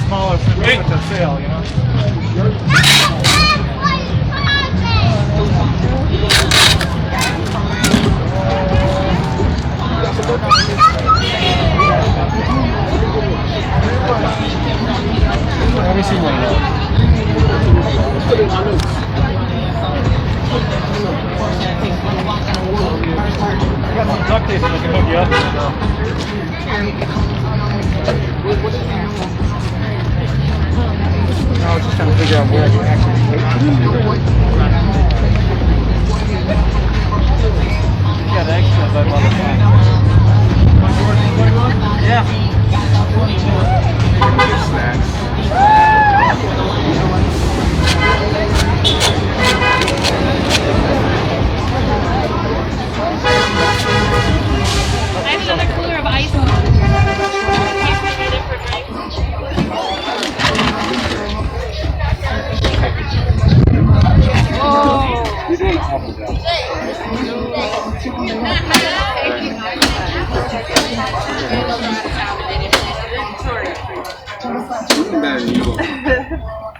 smaller for the sale, you know. Let me see one of those. I got some duct tape that I can hook you up with. I was just trying to figure out where I can actually yeah, the extras I love it. Yeah. Snacks. I have another cooler of ice. You're doing an awful job. Looking better than you will.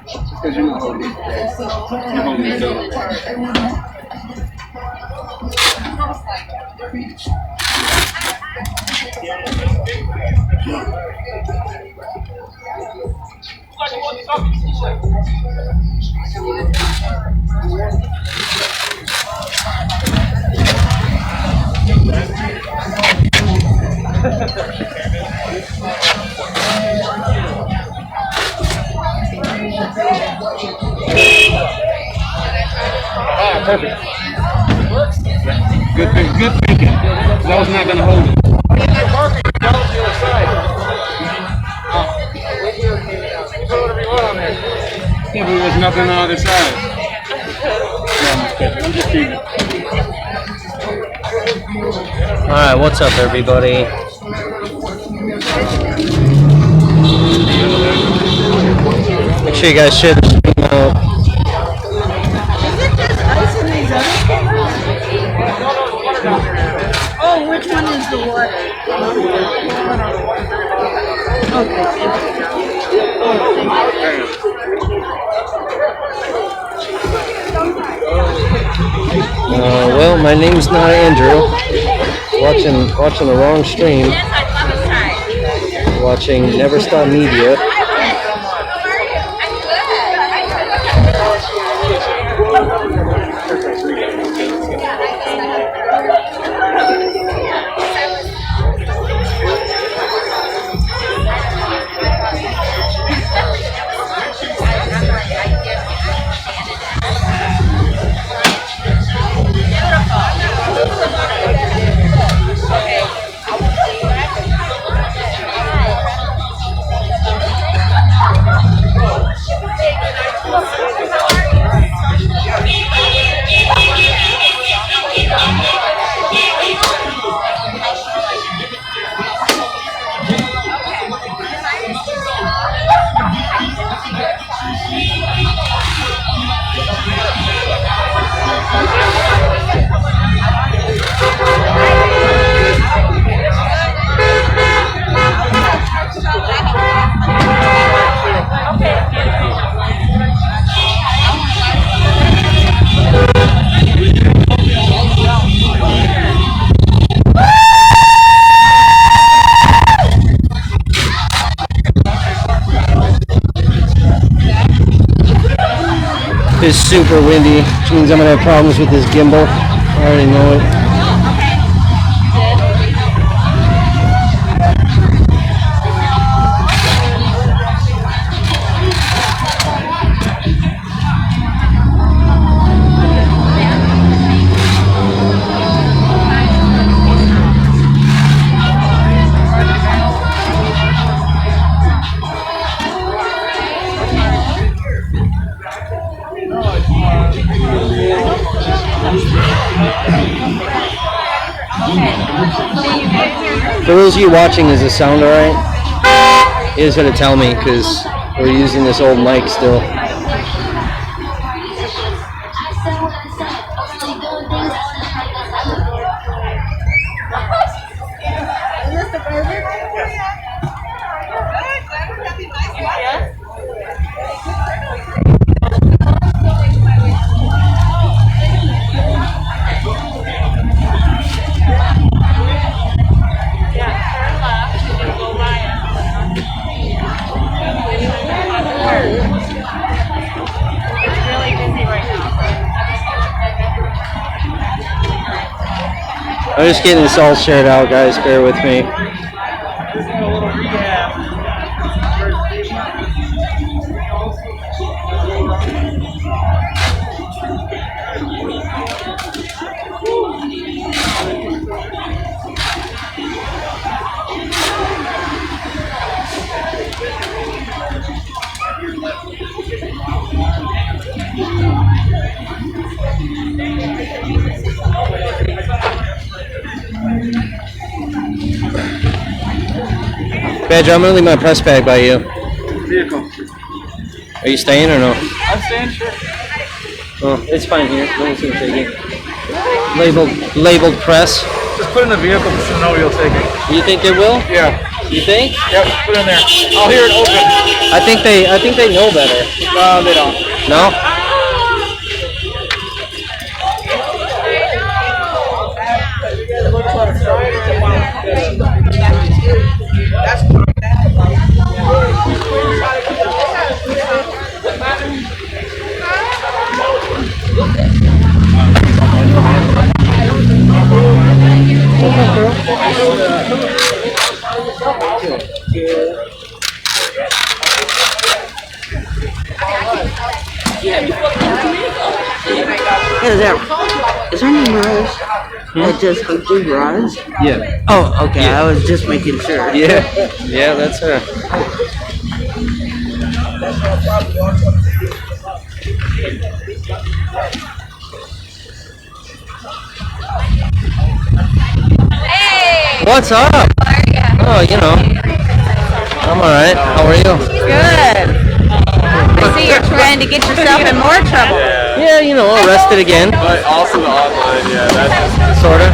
Just because you're not holding it. You're holding it up. Ah, perfect. Good thinking. That was not going to hold it. Yeah, but there was nothing on the other side. No, I'm just kidding. Alright, what's up everybody? Make sure you guys share the stream out. Oh, which one is the water? Well, my name's not Andrew. Watching the wrong stream. Watching Never.Stop Media. It's super windy, which means I'm gonna have problems with this gimbal. I already know it. For those of you watching, is the sound alright? He is going to tell me because we're using this old mic still. I'm just getting this all shared out, guys. Bear with me. Badger, I'm gonna leave my press bag by you. Vehicle. Are you staying or no? I'm staying, sure. Oh, it's fine here. No one's gonna take it. Labeled press. Just put it in the vehicle so no one will take it. You think they will? Yeah. You think? Yep, put it in there. I'll hear it open. I think they know better. No, they don't. No? Is her name Rose? I just hooked you, Rose. Yeah. Oh, okay. Yeah. I was just making sure. Yeah. Yeah, that's her. Hey! What's up? How are you? Oh, you know. I'm alright. How are you? Good. I see you're trying to get yourself in more trouble. Yeah, you know, arrested again. But also the online, yeah, that's Sorta.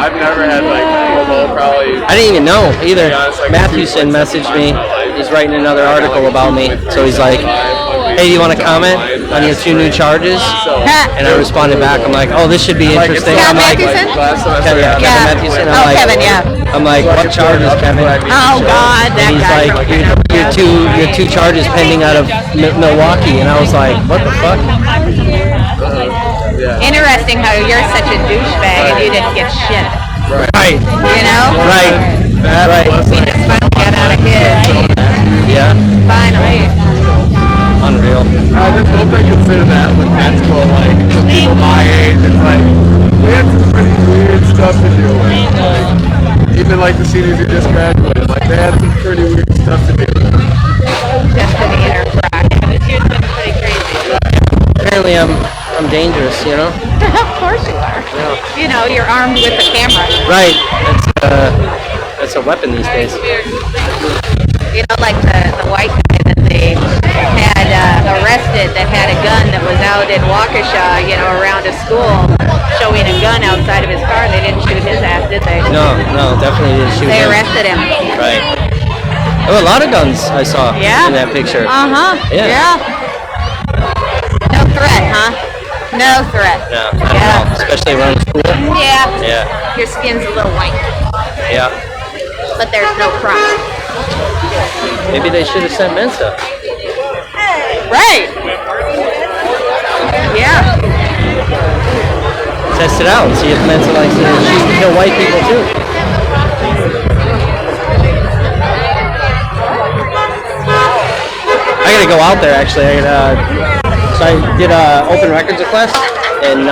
I've never had like mobile probably. I didn't even know either. Yeah, it's like Matthewson messaged me. He's writing another article about me. So he's like, hey, do you want to comment on your 2 new charges? And I responded back. I'm like, oh, this should be interesting. Scott I'm like, Matthewson? Yeah, Kevin Matthewson. I'm Oh, like, Kevin, yeah. I'm like, what charges, Kevin? Oh, God, that And he's guy. like, your two charges pending out of Milwaukee. And I was like, what the fuck? Interesting how you're such a douchebag and you didn't get shit. Right. You know? Right. Right. We just finally got out of his. Yeah. Finally. Unreal. I just hope they consider that with med school, like for people my age. It's like we had some pretty weird stuff to deal with. Like, even like the seniors who just graduated, like they had some pretty weird stuff to deal with. Destiny in her frock. Apparently I'm dangerous, you know? Of course you are. You know, you're armed with a camera. Right. That's a weapon these days. You know, like the white guy that they had arrested that had a gun that was out in Waukesha, you know, around a school, showing a gun outside of his car. They didn't shoot his ass, did they? No, definitely didn't shoot They him. arrested him. Right. There were a lot of guns I saw Yeah. in that picture. Uh-huh. Yeah. No threat, huh? No threat. No, I don't know. Especially around school. Yeah. Yeah. Your skin's a little white, Yeah. but there's no crime. Maybe they should have sent Mensa. Right. Yeah. Test it out and see if Mensa likes to shoot and kill white people too. I gotta go out there actually. So I did a open records request, and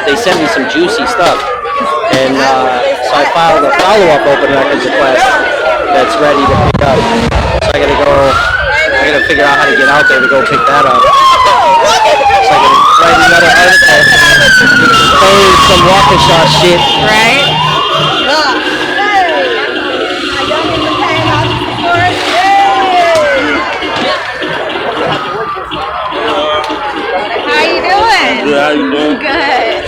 they sent me some juicy stuff. And so I filed a follow-up open records request that's ready to pick up. So I gotta figure out how to get out there to go pick that up. So I gotta write another article, expose some Waukesha shit. Right. How you doing? Yeah, how you doing? Good.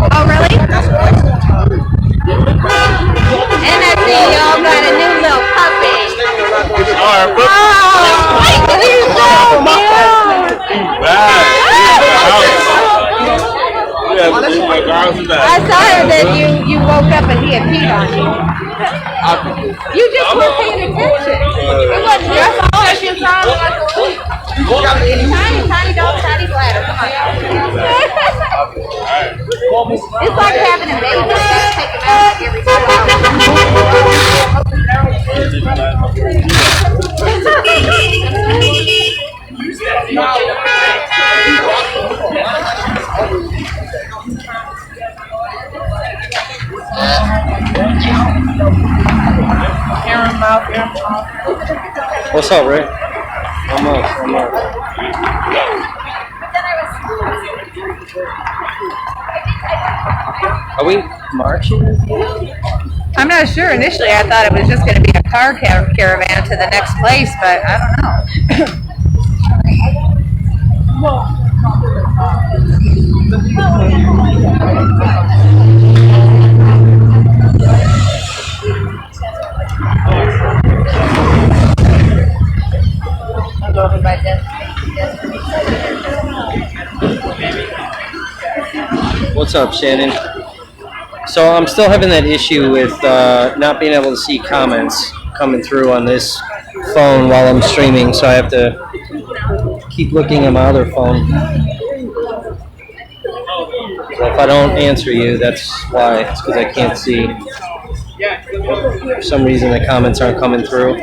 Oh, really? And I see y'all got a new little puppy. Oh, he's so cute. I saw that you woke up and he had peed on you. You just weren't paying attention. It wasn't your fault if you saw him like a tiny dog, tiny bladder. Come on. It's like having a baby. You gotta take him out every What's up, Ray? I'm up. Are we marching? I'm not sure. Initially, I thought it was just going to be a car caravan to the next place, but I don't know. What's up, Shannon? So I'm still having that issue with not being able to see comments coming through on this phone while I'm streaming, so I have to keep looking at my other phone. So if I don't answer you, that's why. It's because I can't see. For some reason, the comments aren't coming through.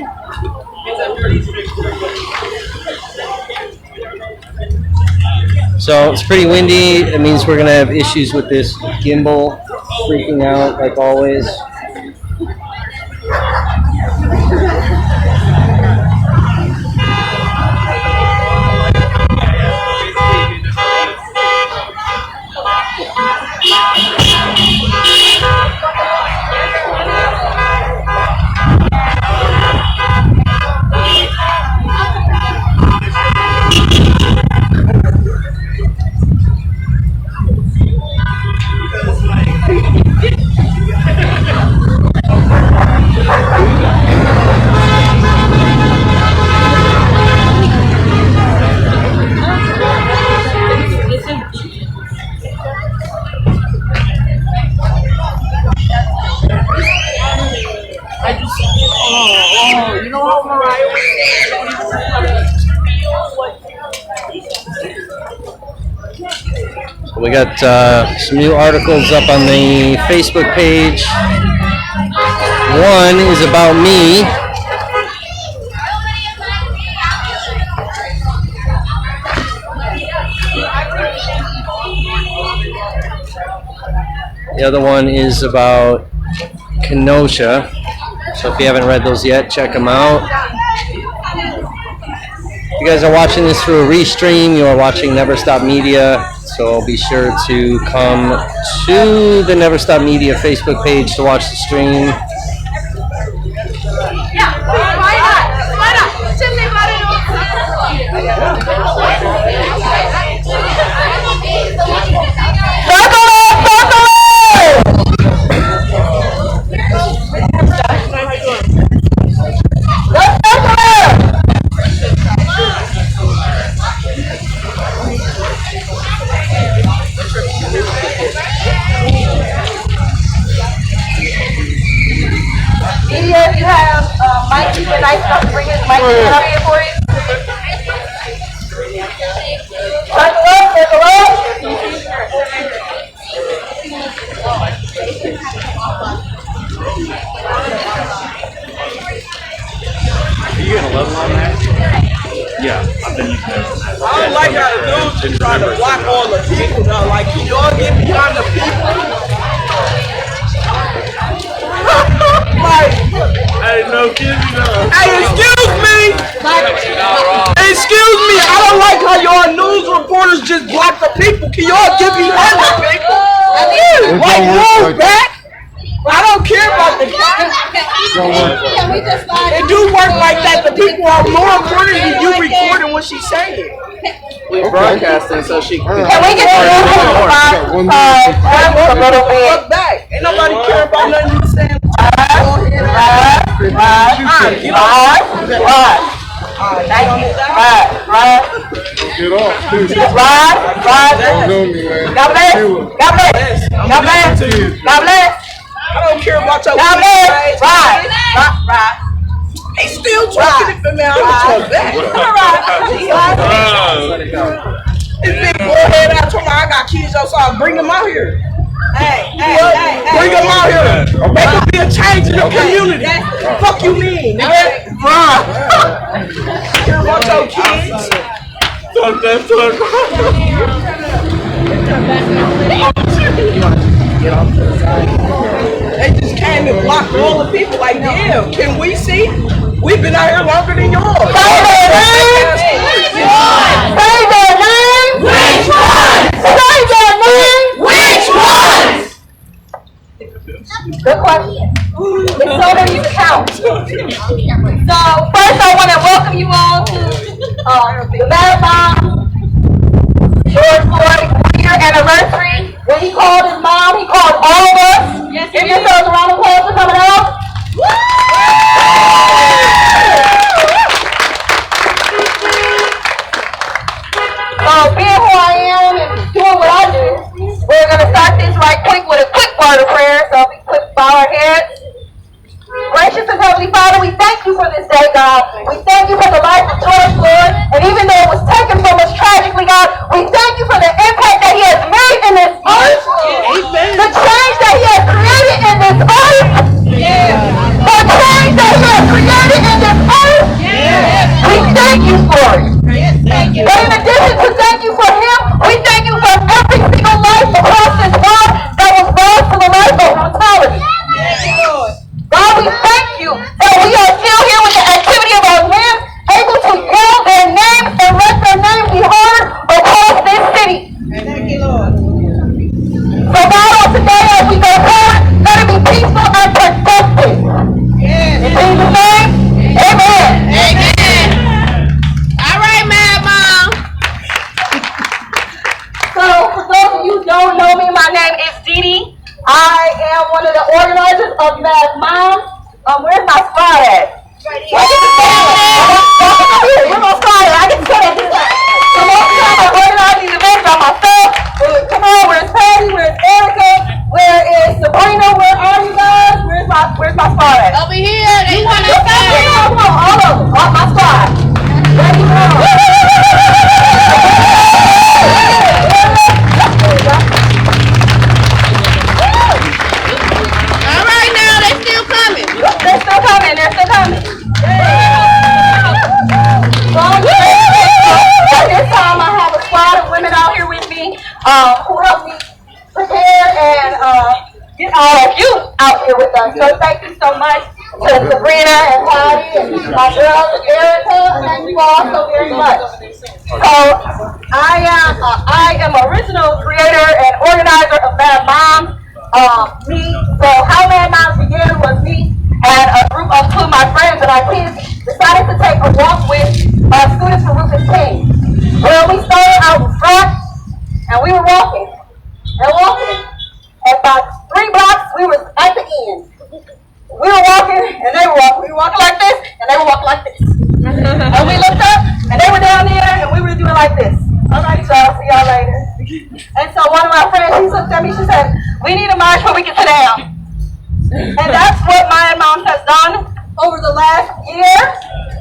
So it's pretty windy. It means we're going to have issues with this gimbal freaking out like always. We got some new articles up on the Facebook page. One is about me. The other one is about Kenosha. So if you haven't read those yet, check them out. If you guys are watching this through a restream, you are watching Never Stop Media. So be sure to come to the Never Stop Media Facebook page to watch the stream. You have Mike, can I start bringing Mike out here for you? Circle up, circle up. Are you gonna level on that? Yeah, I've been using it. I don't like how the dudes just trying to block all the people now. Like, can y'all get behind the people? Like, Hey, no kidding, no. hey, excuse me! Excuse me, I don't like how y'all news reporters just block the people. Can y'all get behind the people? Like, move back! I don't care about the It do work like that. The people are more important than you recording what she's saying. We're broadcasting so she can. Can we get a little bit? Look back. Ain't nobody care about nothing you saying. Ride. Get off, too. Ride. Don't know me, man. God bless. God bless. God bless. God bless. I don't care about your God bless. Ride. They still talking it for me. I'm gonna talk back. This big forehead out talking about I got kids outside. Bring them out here. Bring them out here. Make them be a change in the community. Fuck you mean, nigga? Right. Care about your kids. Talk that talk. They just came and blocked all the people. Like, damn, can we see? We've been out here longer than yours. Say their name. Say their name. Which one? Say their name. Which one? Good question. It's so that you count. So first I want to welcome you all to the Marathon George Floyd 1-year anniversary. When he called his mom, he called all of us. Give yourselves a round of applause for coming out. So being who I am and doing what I do, we're going to start this right quick with a quick word of prayer. So we quick bow our heads. Gracious and Heavenly Father, we thank you for this day, God. We thank you for the life of George Floyd. And even though it was taken from us tragically, God, we thank you for the impact that he has made in this earth. The change that he has created in this earth. The change that he has created in this earth. We thank you for it. But in addition to thank you for him, we thank you for every single life across this world that was lost to the life of brutality. God, we thank you that we are still here with the activity of our hands, able to yell their names and let their names be heard across this city. So God, on today as we go forward, let it be peaceful and productive. In Jesus' name, amen. Amen. All right, Mad Mom. So for those of you who don't know me, my name is Dee Dee. I am one of the organizers of Mad Moms. Where's my squad at? Right here. Where's my squad at? I can say that this time. So most of the time I organize these events by myself. Come on, where's Patty? Where's Erica? Where is Sabrina? Where are you guys? Where's my squad at? Over here. They want to say. Come on, all of them. All my squad. Ready? All right, now they're still coming. They're still coming. At this time, I have a squad of women out here with me who helped me prepare and get all of you out here with us. So thank you so much to Sabrina and Patty and my girls and Erica. Thank you all so very much. So I am original creator and organizer of Mad Moms. So how Mad Moms began was me and a group of two of my friends and our kids decided to take a walk with students from Rufus King. Well, we started out in front and we were walking. And about 3 blocks, we were at the end. We were walking and they were walking. We were walking like this and they were walking like this. And we looked up and they were down there and we were doing like this. All right, y'all, see y'all later. And so one of my friends, she looked at me, she said, we need a march where we can sit down. And that's what Mad Moms has done over the last year.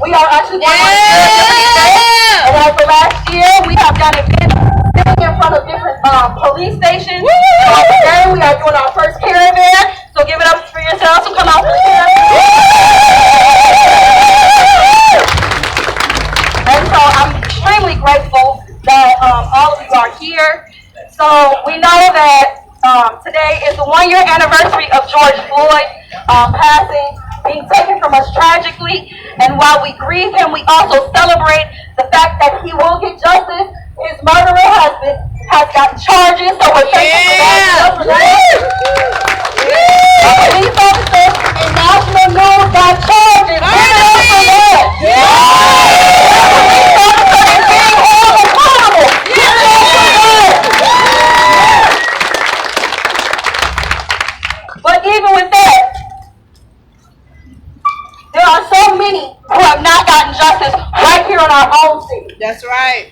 We are actually going on and over the last year, we have done events sitting in front of different police stations. Today, we are doing our first caravan. So give it up for yourselves who come out for the caravan. And so I'm extremely grateful that all of you are here. So we know that today is the 1-year anniversary of George Floyd passing, being taken from us tragically. And while we grieve him, we also celebrate the fact that he will get justice. His murderer has gotten charges, so we're thankful for that. Police officers in national news got charges. But even with that, there are so many who have not gotten justice That's right.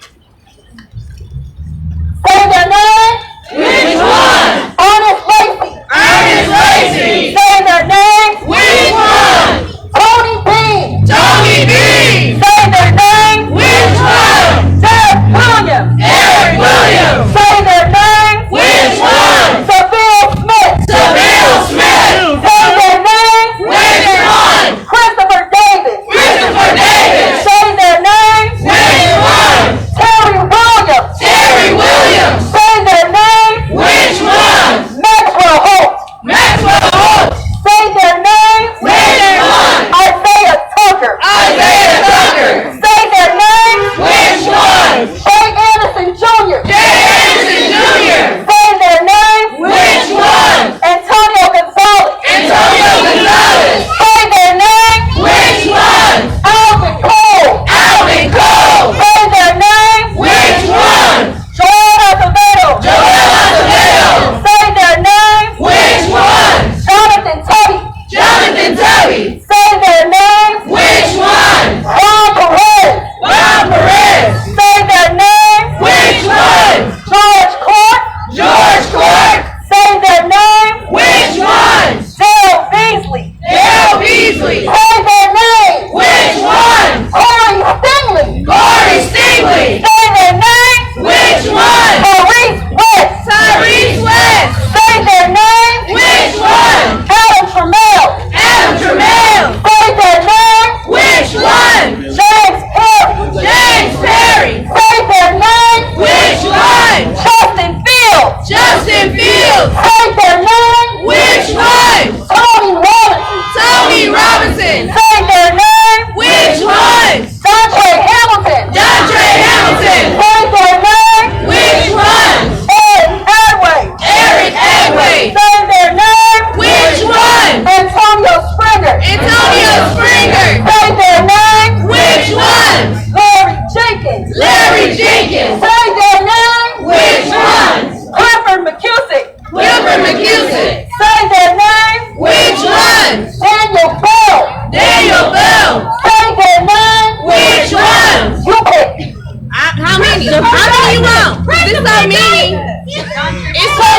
Say their name. Which one? Ernest Lacey. Ernest Lacey. Say their name. Which one? Tony Bean. Tony B. Say their name. Which one? Derek Williams. Derek Williams. Say their name. Which one? Seville Smith. Seville Smith. Say their name. Which one? Christopher Davis. Christopher Davis. Say their name. Which one? Terry Williams. Terry Williams. Say their name. Which one? Maxwell Holt. Maxwell Holt. Say their name. Which one? Isaiah Tucker. Isaiah Tucker. Say their name. Which one? Jay Anderson Jr. Jay Anderson Jr. Say their name. Which one? Antonio Gonzalez. Antonio Gonzalez. Say their name. Which one? Alvin Cole. Alvin Cole. Say their name. Which one? Joel Acevedo. Joel Acevedo. Say their name. Which one? Jonathan Tubby. Jonathan Tubby. Say their name. Which one? Ron Perez. Ron Perez. Say their name. Which one? George Clark. George Clark. Say their name. Which one? Dale Beasley. Dale Beasley. Say their name. Which one? Corey Stingley. Corey Stingley. Say their name. Which one? Maurice West. Tyrese West. Say their name. Which one? Adam Trammell. Adam Trammell. Say their name. Which one? James Perry. James Perry. Say their name. Which one? Justin Fields. Justin Fields. Say their name. Which one? Tony Robinson. Tony Robinson. Say their name. Which one? Dontre Hamilton. Dontre Hamilton. Say their name. Which one? Eric Adway. Eric Adway. Say their name. Which one? Antonio Springer. Antonio Springer. Say their name. Which one? Larry Jenkins. Larry Jenkins. Say their name. Which one? Clifford McCusick. Clifford McCusick. Say their name. Which one? Daniel Bell. Daniel Bell. Say their name. Which one? You pick. How many? How many you want? This is not many. It's so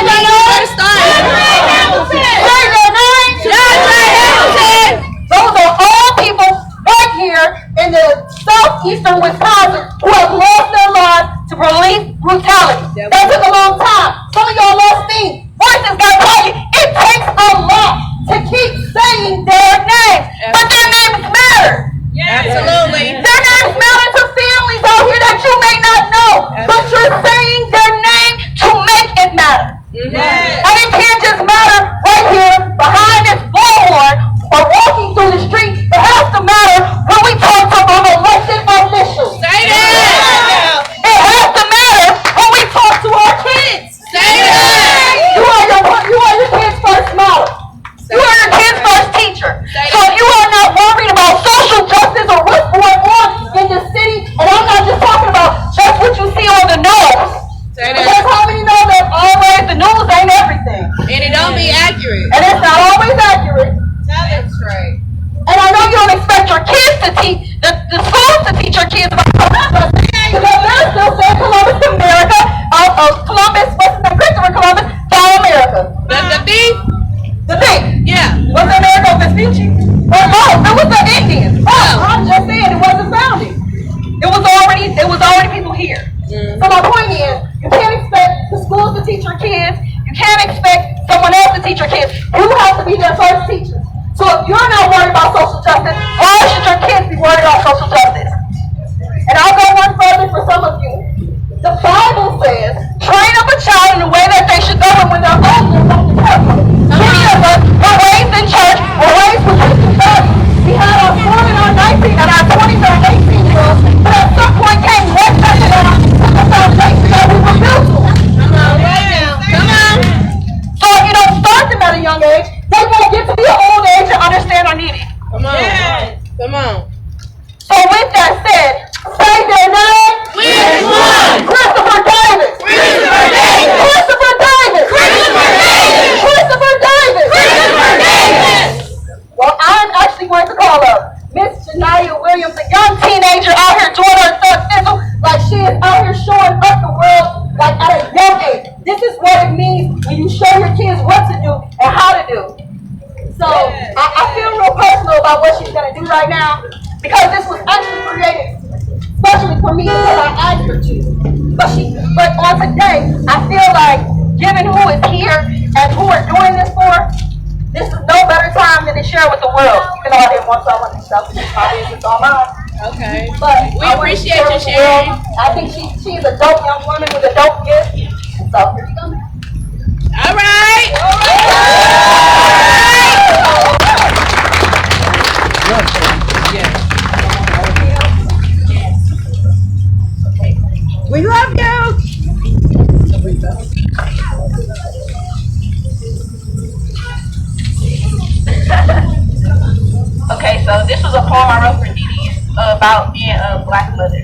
many. You better start. Say their name. Dontre Hamilton. Those are all people right here in the southeastern Wisconsin who have lost their lives to police brutality. That took a long time. Some of y'all lost steam. Voices got quiet. It takes a lot to keep saying their names. But their names matter. Absolutely. Their names matter to families out here that you may not know. But you're saying their name to make it matter. And it can't just matter right here behind this bullhorn or walking through the street. It has to matter when we talk to our elected officials. Say that. It has to matter when we talk to our kids. Say that. You are your kids' first model. You are your kids' first teacher. So if you are not worried about social justice or what's going on in the city, and I'm not just talking about just what you see on the news. Say Because that. how many know that always the news ain't everything? And it don't be accurate. And it's not always accurate. That's right. And I know you don't expect your kids to teach, the schools to teach your kids about Columbus. Because they're still saying Columbus to America, Columbus, what's the name, Christopher Columbus, found America. The thief? The thing. Yeah. Was it Amerigo Vespucci? Or no, it was the Indians. Oh, I'm just saying it wasn't founded. It was already people here. So my point is, you can't expect the schools to teach your kids. You can't expect someone else to teach your kids. You have to be their first teacher. So if you're not worried about social justice, why should your kids be worried about social justice? And I'll go one further for some of you. The Bible says, train up a child in the way that they should go, and when they're old, they're not to careful. Many of us were raised in church, were raised with Christian values. We had our 4 and our 19 and our 20s and our 18-year-olds, but at some point came one session and our foundation that we were built on. Come on. So if you don't start them at a young age, they won't get to be an old age and understand or need it. Come on. Come on. So with that said, say their name. Which one? Christopher Davis. Christopher Davis. Christopher Davis. Christopher Davis. right now because this was actually created especially for me because I asked her to. But on today, I feel like given who is here and who we're doing this for, this is no better time than to share with the world. Even though I didn't want some of this stuff, my business all mine. Okay. But we appreciate you sharing. I think she's a dope young woman with a dope gift. So here we go. All right. We love you. Okay, so this was a poem I wrote for Didi about being a black mother.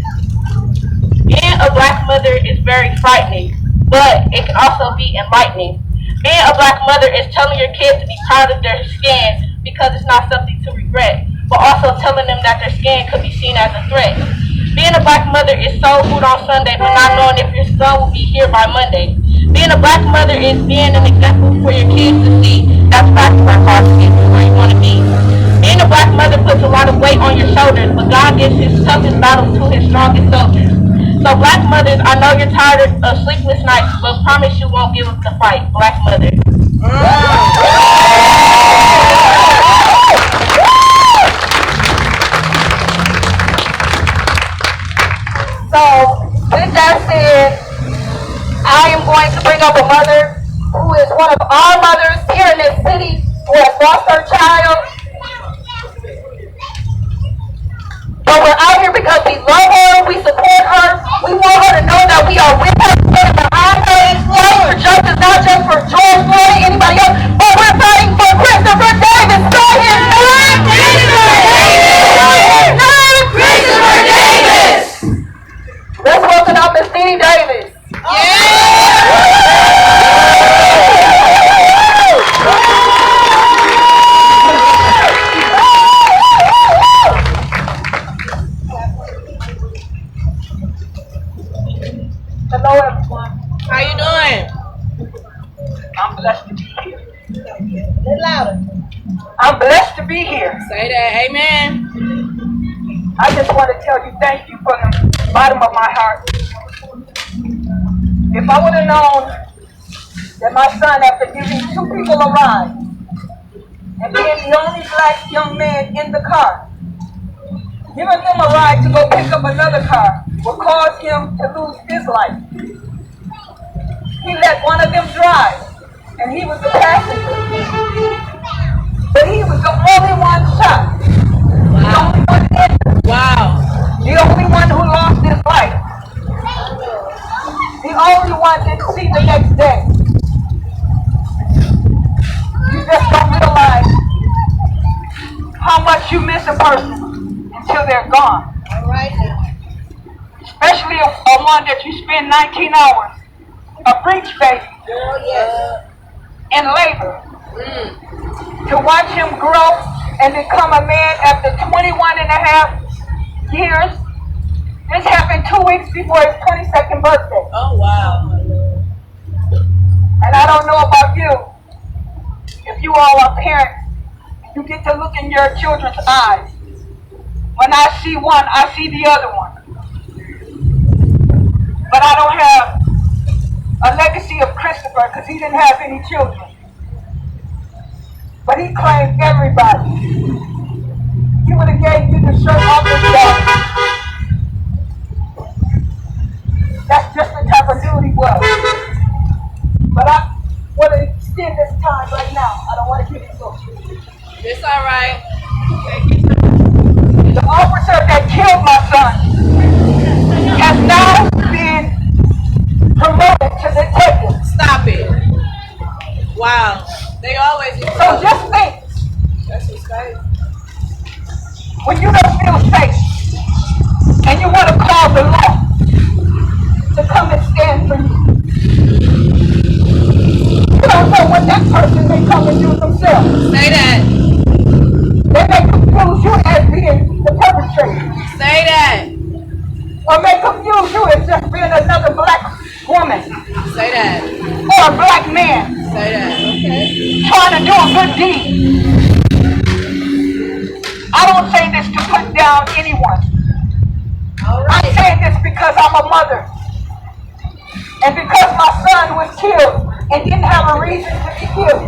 Being a black mother is very frightening, but it can also be enlightening. Being a black mother is telling your kids to be proud of their skin because it's not something to regret, but also telling them that their skin could be seen as a threat. Being a black mother is soul food on Sunday, but not knowing if your son will be here by Monday. Being a black mother is being an example for your kids to see. That's back to where hard to get to where you want to be. Being a black mother puts a lot of weight on your shoulders, but God gives his toughest battles to his strongest soldiers. So black mothers, I know you're tired of sleepless nights, but promise you won't give up the fight. Black mother. So, with that said, I am going to bring up a mother who is one of our mothers here in this city who has lost her child. But we're out here because we love her, we support her, we want her to know that we are with her, we're behind her, fighting for justice, not just for George Floyd, anybody else, but we're fighting for Christopher Davis. Say his name! Christopher Davis! Let's welcome up Miss Didi Davis. Hello, everyone. How you doing? I'm blessed to be here. A little louder. I'm blessed to be here. Say that. Amen. I just want to tell you thank you from the bottom of my heart. If I would have known that my son, after giving two people a ride and being the only black young man in the car, giving them a ride to go pick up another car would cause him to lose his life. He let one of them drive, and he was the passenger. But he was the only one shot. The only one injured. Wow. The only one who lost his life. The only one didn't see the next day. You just don't realize how much you miss a person until they're gone. All right. Especially a one that you spend 19 hours, a breech baby, in labor. To watch him grow and become a man after 21 and a half years. This happened 2 weeks before his 22nd birthday. Oh, wow. And I don't know about you. If you all are parents, you get to look in your children's eyes. When I see one, I see the other one. But I don't have a legacy of Christopher because he didn't have any children. But he claimed everybody. He would have gave you the shirt off his back. That's just the type of dude he was. But I want to extend this time right now. I don't want to get emotional. It's all right. The officer that killed my son has now been promoted to detective. Stop it. Wow. They always So just think, That's what's crazy. when you don't feel safe and you want to call the law to come and stand for you, you don't know what that person may come and do themselves. Say that. They may confuse you as being the perpetrator, Say that. or may confuse you as just being another black woman Say that. or a black man Say that. Okay. trying to do a good deed. I don't say this down anyone. I'm saying this because I'm a mother. And because my son was killed and didn't have a reason to be killed.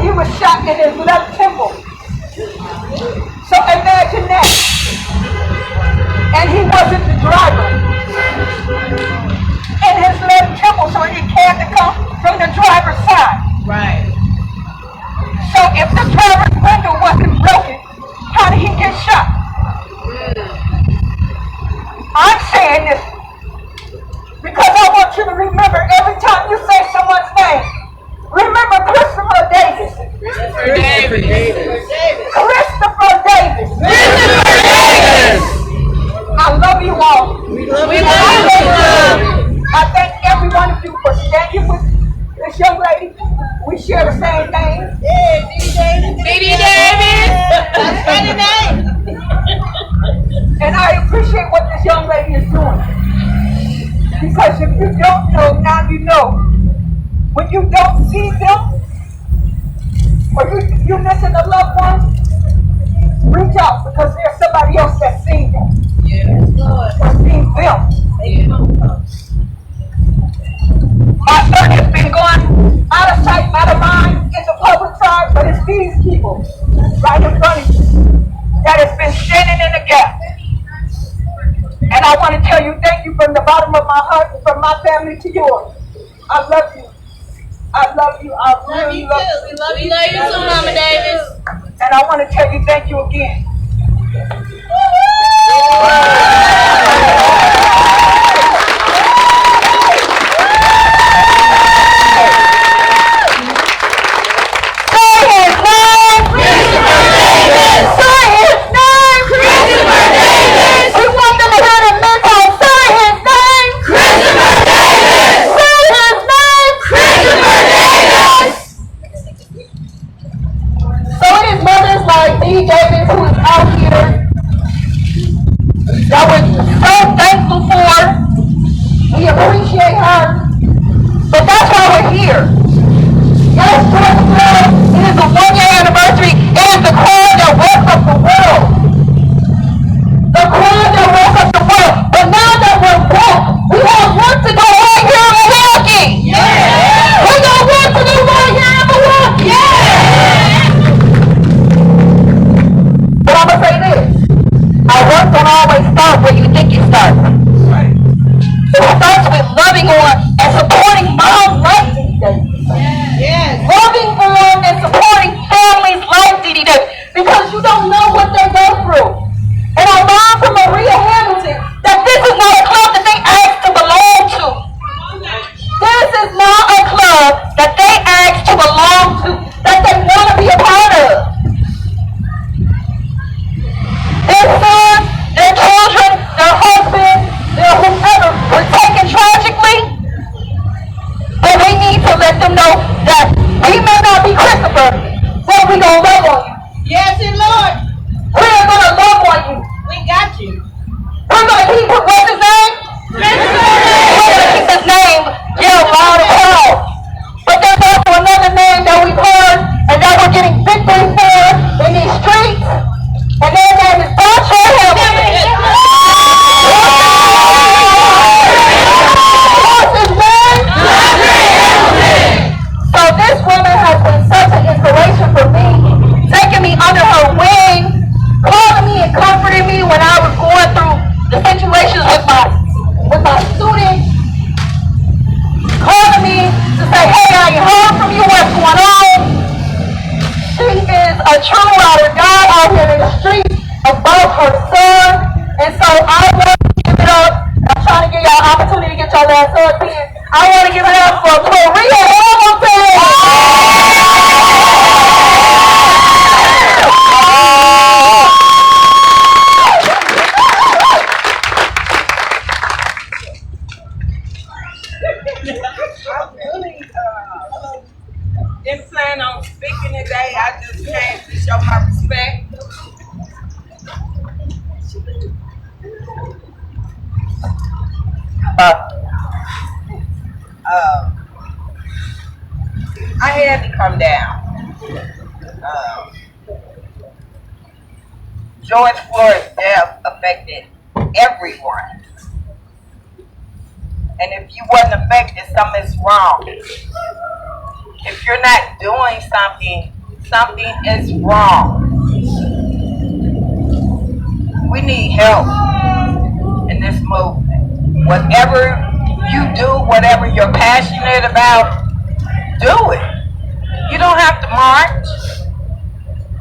He was shot in his left temple. So imagine that. And he wasn't the driver. In his left temple, so he had to come from the driver's side. Right. So if the driver's window wasn't broken, how did he get shot? I'm saying this because I want you to remember every time you say someone's name, remember Christopher Davis. Christopher Davis. Christopher Davis. Christopher Davis. I love you all. We love you. I thank every one of you for standing with this young lady. We share the same name. Yeah, D.D. Davis. That's funny name. And I appreciate what this young lady is doing. Because if you don't know, now you know. When you don't see them, or you're missing a loved one, reach out because there's somebody else that's seen them. Yes, Lord. Or seen them. My son has been going out of sight, out of mind in the public side, but it's these people right in front of you that has been standing in the gap. And I want to tell you thank you from the bottom of my heart, from my family to yours. I love you. I love you. I really love you. We love you too, Mama Davis. And I want to tell you thank you again. That we're so thankful for. We appreciate her. But that's why we're here. Yes, it is a 1-year anniversary. It is the crowd that woke up the world. The crowd that woke up the world. But now that we're woke, we have work to do right here in Milwaukee. Yeah. We got work to do right here in Milwaukee. Yeah. But I'm going to say this. Our work don't always start where you think it starts. Right. It starts with loving on and supporting moms like D.D. Davis. Yes. Loving on and supporting families like D.D. Davis because you don't know what they go through. And I learned from Maria Hamilton that this is not a club that they ask to belong to. This is not a club that they ask to belong to, that they want to be a part of. Their sons, their children, their husbands, their whoever were taken tragically. But we need to let them know that we may not be Christopher, but we gonna love on you. Yes, and Lord. We're gonna love on you. We got you. We're gonna keep what's his name? We're gonna keep his name yelled loud and proud. But there's also another name that we've heard and that we're getting victory for in these streets. And their name is Moms of Milwaukee. What's his name? So this woman has been such an inspiration for me, taking me under her wing, calling me and comforting me when I was going through the situations with my students, calling me to say, hey, I heard from you, what's going on? She is a true ride or die out here in the streets about her son. And so I want to give it up. I'm trying to give y'all an opportunity to get y'all last up here. I want to give it up for Maria Hamilton. Didn't plan on speaking today. I just came to show my respect. I had to come down. George Floyd's death affected everyone. And if you wasn't affected, something's wrong. If you're not doing something, something is wrong. We need help in this movement. Whatever you do, whatever you're passionate about, do it. You don't have to march.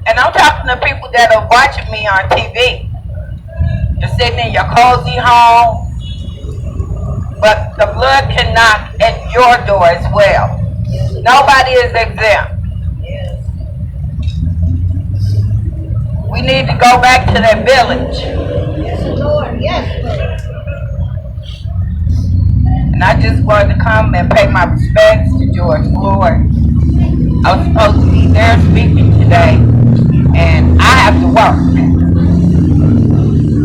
And I'm talking to people that are watching me on TV. You're sitting in your cozy home, but the blood can knock at your door as well. Nobody is exempt. We need to go back to that village. Yes, Lord. Yes, Lord. And I just wanted to come and pay my respects to George Floyd. I was supposed to be there speaking today, and I have to work.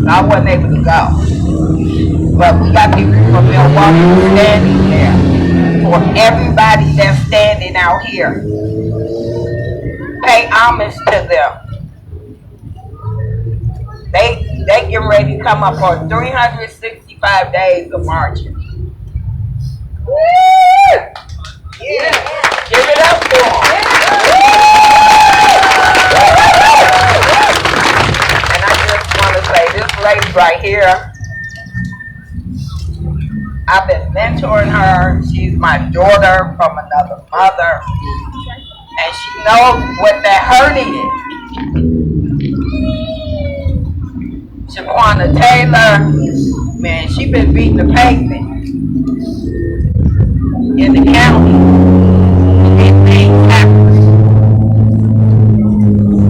So I wasn't able to go. But we got people from Milwaukee standing there. For everybody that's standing out here, pay homage to them. They get ready to come up on 365 days of marching. Woo! Yeah. Give it up for them. And I just want to say, this lady right here, I've been mentoring her. She's my daughter from another mother. And she knows what that hurt is. Shaquana Taylor, man, she been beating the pavement in the county. It ain't happening.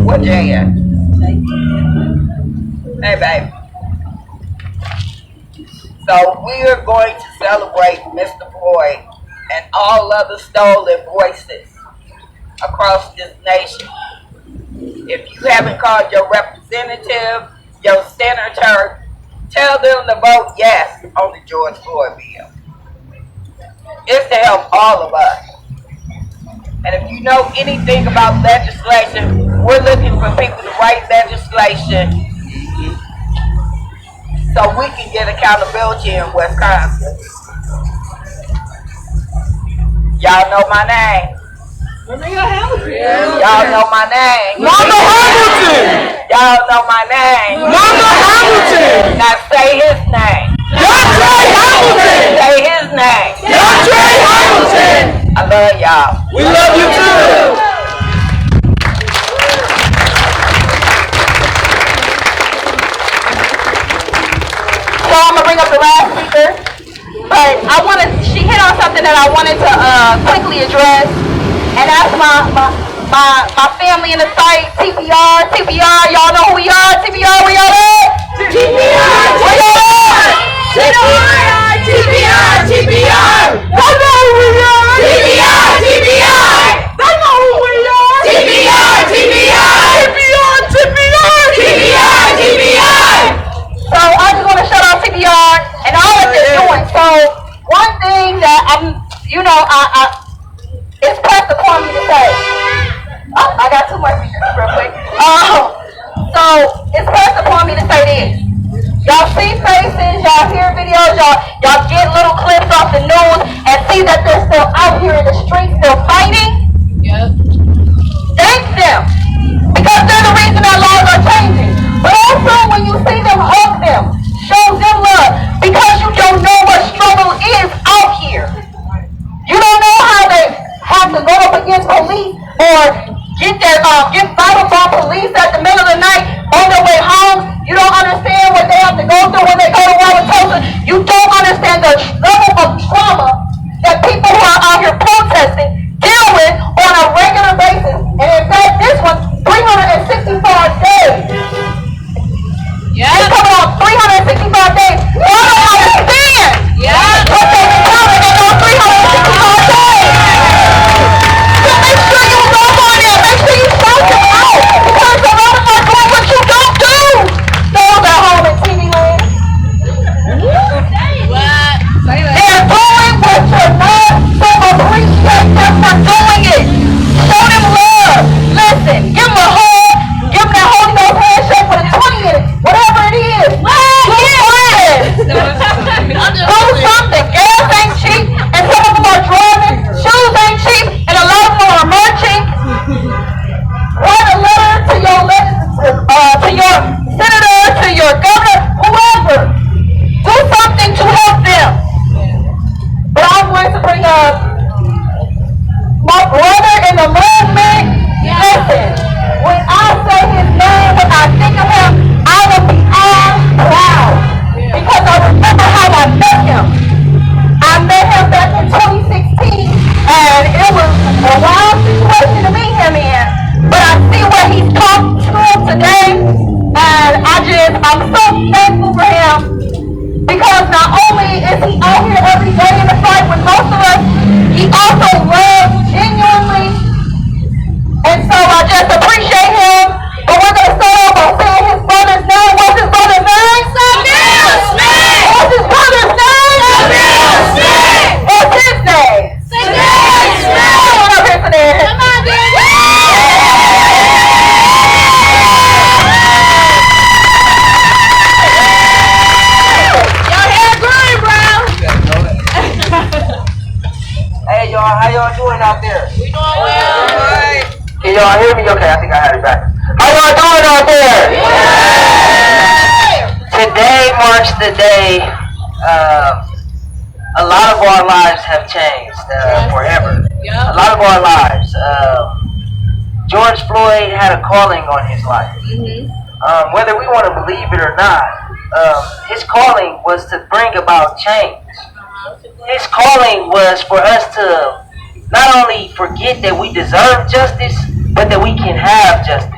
What Jay at? Hey, baby. So we are going to celebrate Mr. Floyd and all other stolen voices across this nation. If you haven't called your representative, your senator, tell them to vote yes on the George Floyd bill. It's to help all of us. And if you know anything about legislation, we're looking for people to write legislation so we can get accountability in Wisconsin. Y'all know my name. Y'all know my name. Mama Hamilton! Y'all know my name. Mama Hamilton! Now say his name. DeAndre Hamilton! Say his name. DeAndre Hamilton! I love y'all. We love you too! So I'm gonna bring up the last speaker, but she hit on something that I wanted to quickly address, and that's my family in the site, TPR, y'all know who we are, TPR, where y'all at? TPR, where y'all at? TPR, y'all know who we are, TPR, they know who we are, TPR. So I just want to shout out TPR and all that they're doing. So one thing that it's pressed upon me to say. Oh, I got too much real quick. So it's pressed upon me to say this. Y'all see faces, y'all hear videos, y'all get little clips off the news and see that they're still out here in the streets, still fighting. Yep. Thank them, because they're the reason our laws are changing. But also, when you see them, hug them, show them love, because you don't know what struggle is out here. You don't know how they have to go up against police or get battled by police at the middle of the night on their way home. You don't understand what they have to go through when they go to Wauwatosa. You don't understand the level of trauma that people who are out here protesting Hey y'all, how y'all doing out there? We doing well. Can y'all hear me? Okay, I think I had it back. How y'all doing out there? Today marks the day a lot of our lives have changed forever. A lot of our lives. George Floyd had a calling on his life. Whether we want to believe it or not, his calling was to bring about change. His calling was for us to not only forget that we deserve justice, but that we can have justice.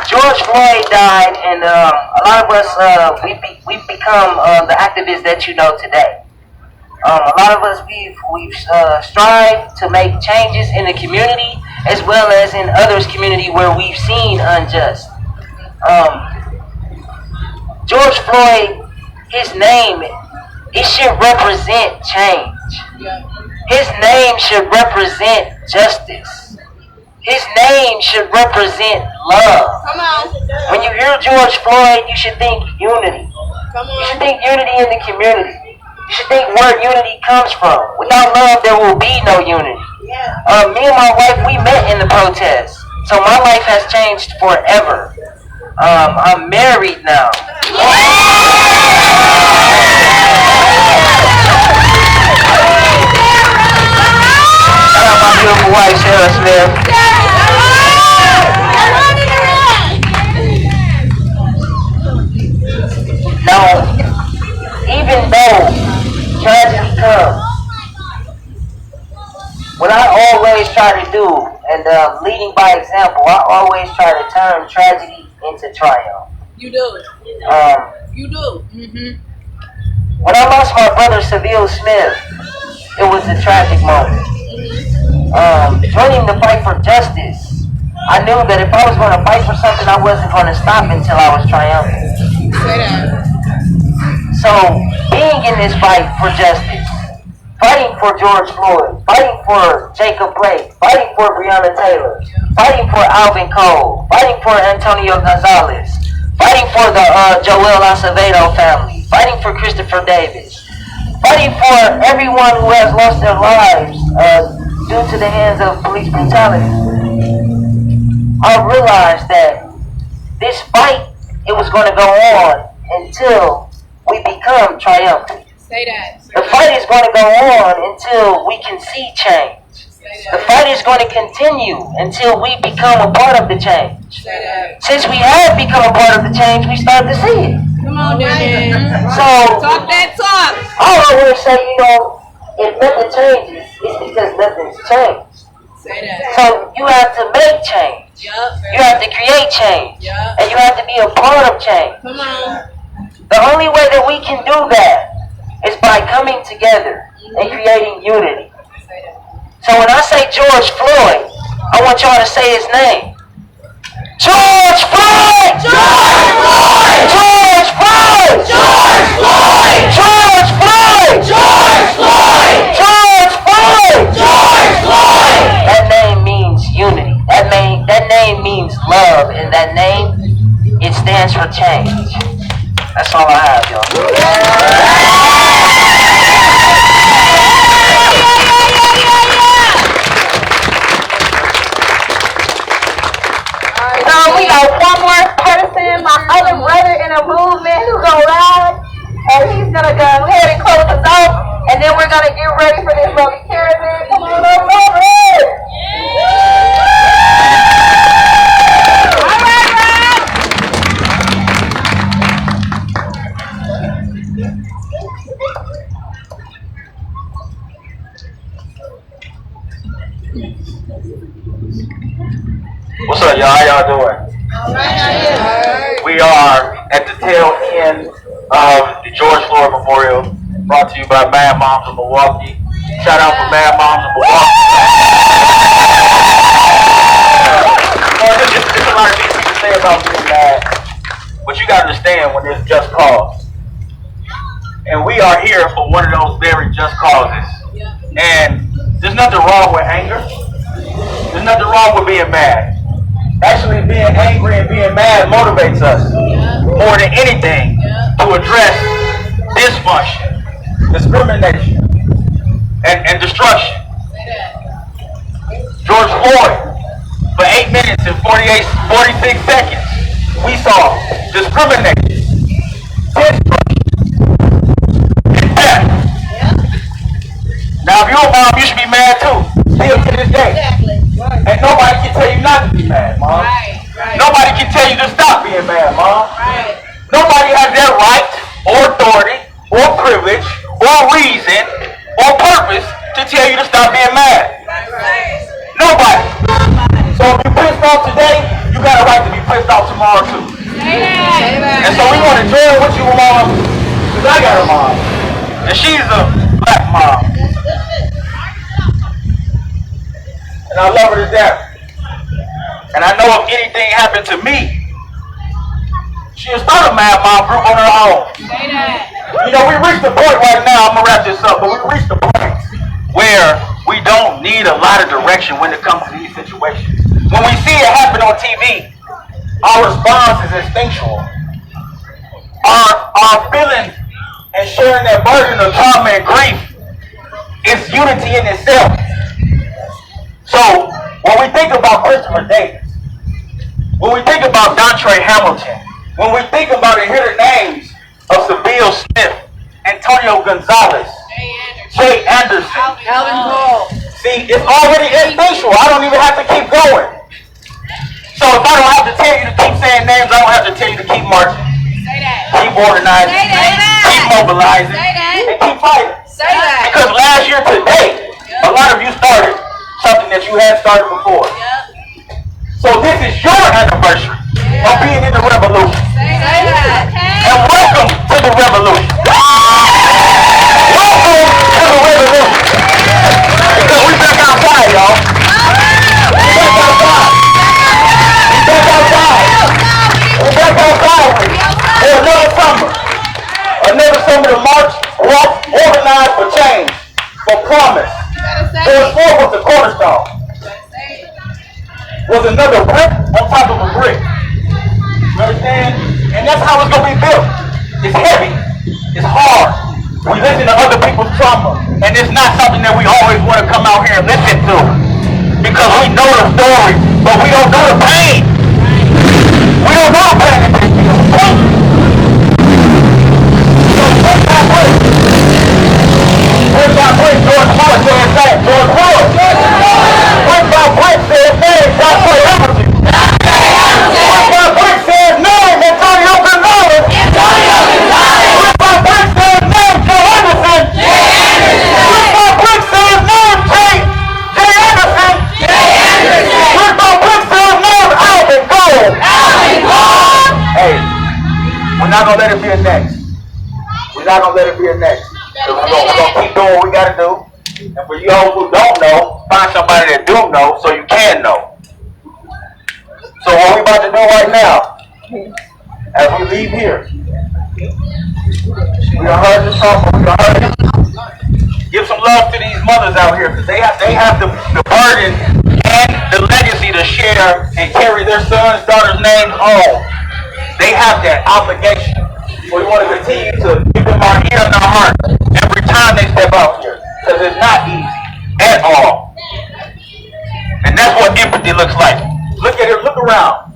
George Floyd died, and a lot of us, we've become the activists that you know today. A lot of us, we've strived to make changes in the community, as well as in others' community where we've seen unjust. George Floyd, his name, it should represent change. His name should represent justice. His name should represent love. Come on. When you hear George Floyd, you should think unity. You should think unity in the community. You should think where unity comes from. Without love, there will be no unity. Me and my wife, we met in the protest. So my life has changed forever. I'm married now. Shout out my beautiful wife, Sarah Smith. Now, even though tragedy comes, what I always try to do, and leading by example, I always try to turn tragedy into triumph. You do. You do. When I lost my brother, Seville Smith, it was a tragic moment. Joining the fight for justice, I knew that if I was going to fight for something, I wasn't going to stop until I was triumphant. Say that. So, being in this fight for justice, fighting for George Floyd, fighting for Jacob Blake, fighting for Breonna Taylor, fighting for Alvin Cole, fighting for Antonio Gonzalez, fighting for the Joel Acevedo family, fighting for Christopher Davis, fighting for everyone who has lost their lives due to the hands of police brutality. I realized that this fight, it was going to go on until we become triumphant. Say that. The fight is going to go on until we can see change. The fight is going to continue until we become a part of the change. Since we have become a part of the change, we start to see it. Come on, Daddy. So, Talk that talk. all I want to say, if nothing changes, it's because nothing's changed. Say that. So, you have to make change. You have to create change. And you have to be a part of change. Come on. The only way that we can do that is by coming together and creating unity. So when I say George Floyd, I want y'all to say his name. George Floyd! George Floyd! George Floyd! George Floyd! George Floyd! George Floyd! George Floyd! George Floyd! That name means unity. That name means love, and that name, it stands for change. That's all I have, y'all. We got one more person, my other brother in a movement who's gonna ride, and he's gonna go ahead and close us off, and then we're gonna get ready for this lovely caravan. Come on, let's go, What's up, y'all? How y'all doing? We are at the tail end of the George Floyd Memorial, brought to you by Moms of Milwaukee. Shout out for Moms of Milwaukee. There's a lot of things we can say about being mad, but you gotta understand when there's just cause. And we are here for one of those very just causes. And there's nothing wrong with anger. There's nothing wrong with being mad. Actually, being angry and being mad motivates us more than anything to address dysfunction, discrimination, and destruction. George Floyd, for 8 minutes and 46 seconds, we saw discrimination, destruction, and death. Now, if you're a mom, you should be mad too, still to this day. And nobody can tell you not to be mad, Mom. Nobody can tell you to stop being mad, Mom. Nobody has that right, or authority, or privilege, or reason, or purpose to tell you to stop being mad. Nobody. So if you're pissed off today, you got a right to be pissed off tomorrow too. And so we want to join with you, Mom, because I got a mom. And she's a black mom. And I love her to death. And I know if anything happened to me, she'll start a Mad Mom group on her own. You know, we reached the point right now, I'm going to wrap this up, but we reached the point where we don't need a lot of direction when it comes to these situations. When we see it happen on TV, our response is instinctual. Our feeling and sharing that burden of trauma and grief is unity in itself. So, when we think about Christopher Davis, when we think about Dontre Hamilton, when we think about and hear the names of Seville Smith, Antonio Gonzalez, Jay Anderson, Alvin Cole. see, it's already instinctual. I don't even have to keep going. So if I don't have to tell you to keep saying names, I don't have to tell you to keep marching, keep organizing, keep mobilizing, and keep fighting. Because last year today, a lot of you started something that you had started before. So this is your anniversary of being in the revolution. And welcome to the revolution. Welcome to the revolution. Because we back outside, y'all. We back outside. We back outside. We back outside for another summer. Another summer to march, walk, organize for change, for promise. George Floyd was the cornerstone. Was another brick on top of a brick. You understand? And that's how it's going to be built. It's heavy. It's hard. We listen to other people's trauma. And it's not something that we always want to come out here and listen to. Because we know the story, but we don't know the pain. We don't know the pain. So where's that brick? Where's that brick? George Floyd said that. George Floyd. Where's that brick? Said that. That's what happened. Where's that brick? Said no. Antonio Gonzalez. Where's that brick? Said no. Jay Anderson. Where's that brick? Said no. Jay Anderson. Where's that brick? Said no. Alvin Cole. Hey, we're not gonna let it be a next. We're not gonna let it be a next. We're gonna keep doing what we gotta do. And for you all who don't know, find somebody that do know so you can know. So what we about to do right now, as we leave here, we done heard this song, we done heard it. Give some love to these mothers out here, because they have the burden and the legacy to share and carry their sons, daughters' names on. They have that obligation. So we want to continue to give them our ear and our heart every time they step out here. Because it's not easy at all. And that's what empathy looks like. Look at it, look around.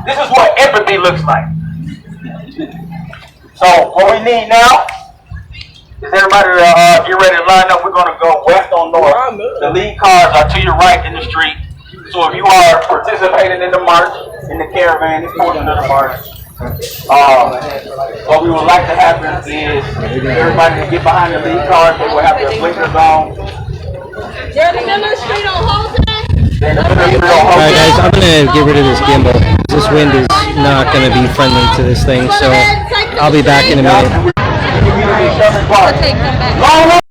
This is what empathy looks like. So what we need now is everybody to get ready to line up. We're going to go west on north. The lead cars are to your right in the street. So if you are participating in the march, in the caravan, this portion of the march, what we would like to happen is everybody to get behind the lead cars. They will have their blinkers on. They're in the middle of the street on Holton. Alright guys, I'm going to get rid of this gimbal. This wind is not going to be friendly to this thing, so I'll be back in a minute. I'll take them back.